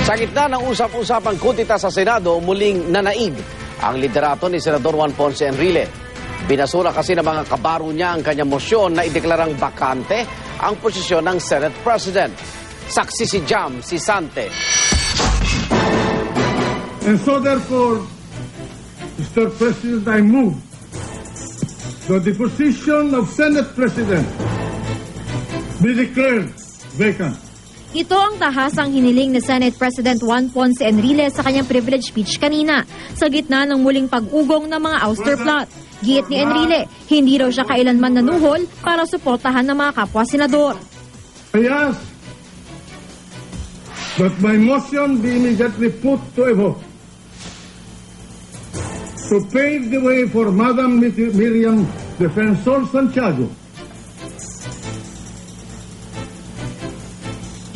Sa gitna ng usap-usapang kutita sa Senado, muling nanaig ang liderato ni Senador Juan Ponce Enrile. Binasura kasi ng mga kabaro niya ang kanyang mosyon na ideklarang bakante ang posisyon ng Senate President. Saksi si Jam Sisante. And so therefore, Mr. President, I move that the position of Senate President be declared vacant. Ito ang tahasang hiniling ni Senate President Juan Ponce Enrile sa kanyang privilege speech kanina sa gitna ng muling pag-ugong ng mga ouster plot. Giit ni Enrile, hindi raw siya kailanman nanuhol para suportahan ng mga kapwa-senador. I ask that my motion be immediately put to a vote to pave the way for Madam Miriam Defensor Santiago,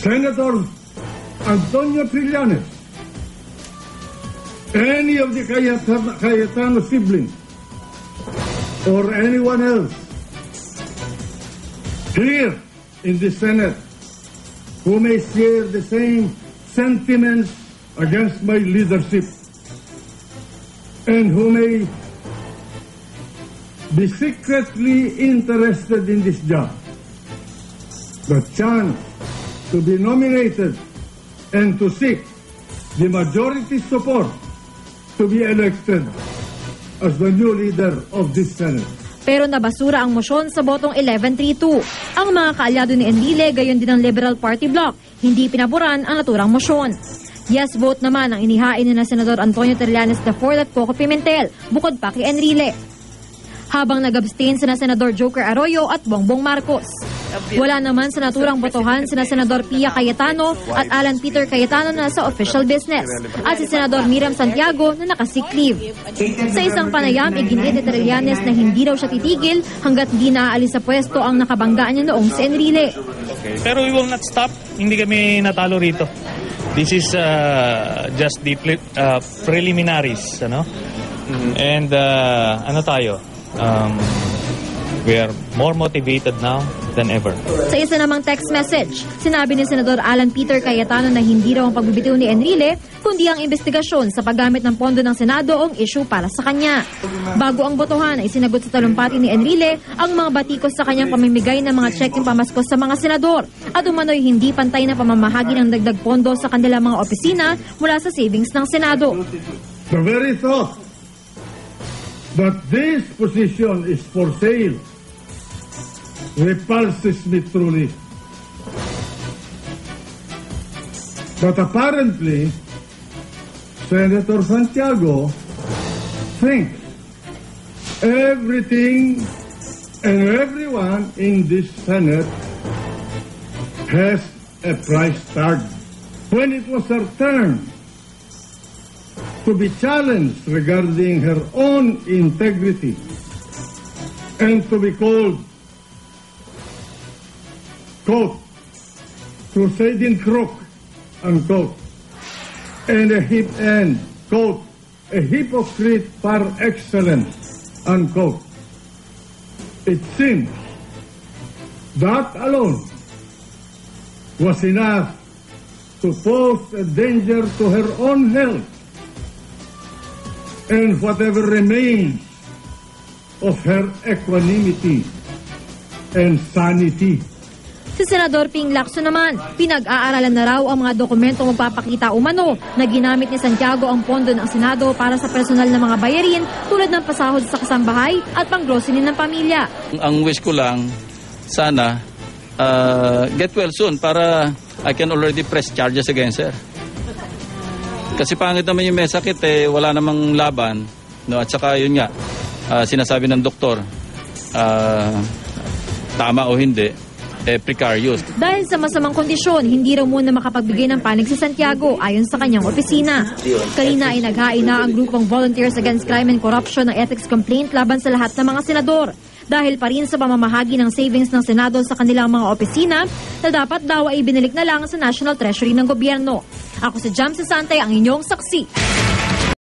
Senator Antonio Trillanes, any of the Cayetano siblings, or anyone else here in the Senate who may share the same sentiments against my leadership and who may be secretly interested in this job. The chance to be nominated and to seek the majority support to be elected as the new leader of this Senate. Pero nabasura ang mosyon sa botong 11-3-2. Ang mga kaalyado ni Enrile, gayon din ang Liberal Party Bloc, hindi pinaboran ang naturang mosyon. Yes vote naman ang inihain ni na Senador Antonio Trillanes IV at Coco Pimentel, bukod pa kay Enrile. Habang nag-abstain sina Senador Joker Arroyo at Bongbong Marcos. Wala naman sa naturang botohan sina Senador Pia Cayetano at Alan Peter Cayetano na sa official business at si Senador Miriam Santiago na naka-sick leave. Sa isang panayam, iginit ni Trillanes na hindi raw siya titigil hanggat hindi naaalis sa pwesto ang nakabanggaan niya noong si Enrile. Pero we will not stop. Hindi kami natalo rito. This is just the preliminaries, ano? And ano tayo? We are more motivated now than ever. Sa isa namang text message, sinabi ni Senador Alan Peter Cayetano na hindi raw ang pagbibitiw ni Enrile, kundi ang investigasyon sa paggamit ng pondo ng Senado ang issue para sa kanya. Bago ang botohan ay sinagot sa talumpati ni Enrile ang mga batikos sa kanyang pamimigay ng mga chequeng pamaskos sa mga senador at umano'y hindi pantay na pamamahagi ng dagdag pondo sa kanilang mga opisina mula sa savings ng Senado. The very thought that this position is for sale repulses me truly. But apparently, Senator Santiago thinks everything and everyone in this Senate has a price tag. When it was her turn to be challenged regarding her own integrity and to be called, quote, crusading crook, unquote, and quote, a hypocrite par excellence, unquote. It seems that alone was enough to pose a danger to her own health and whatever remains of her equanimity and sanity. Si Senador Ping Lacson naman, pinag-aaralan na raw ang mga dokumentong magpapakita umano na ginamit ni Santiago ang pondo ng Senado para sa personal na mga bayarin tulad ng pasahod sa kasambahay at panggrocery ng pamilya. Ang wish ko lang, sana get well soon para I can already press charges against her. Kasi pangit naman yung may sakit, wala namang laban. No? At saka yun nga, sinasabi ng doktor, tama o hindi, precarious. Dahil sa masamang kondisyon, hindi raw muna makapagbigay ng panig si Santiago ayon sa kanyang opisina. Kanina ay naghain na ang grupong Volunteers Against Crime and Corruption ng ethics complaint laban sa lahat ng mga senador. Dahil pa rin sa pamamahagi ng savings ng Senado sa kanilang mga opisina na dapat daw ay binalik na lang sa National Treasury ng gobyerno. Ako si Jam Sisante, ang inyong saksi.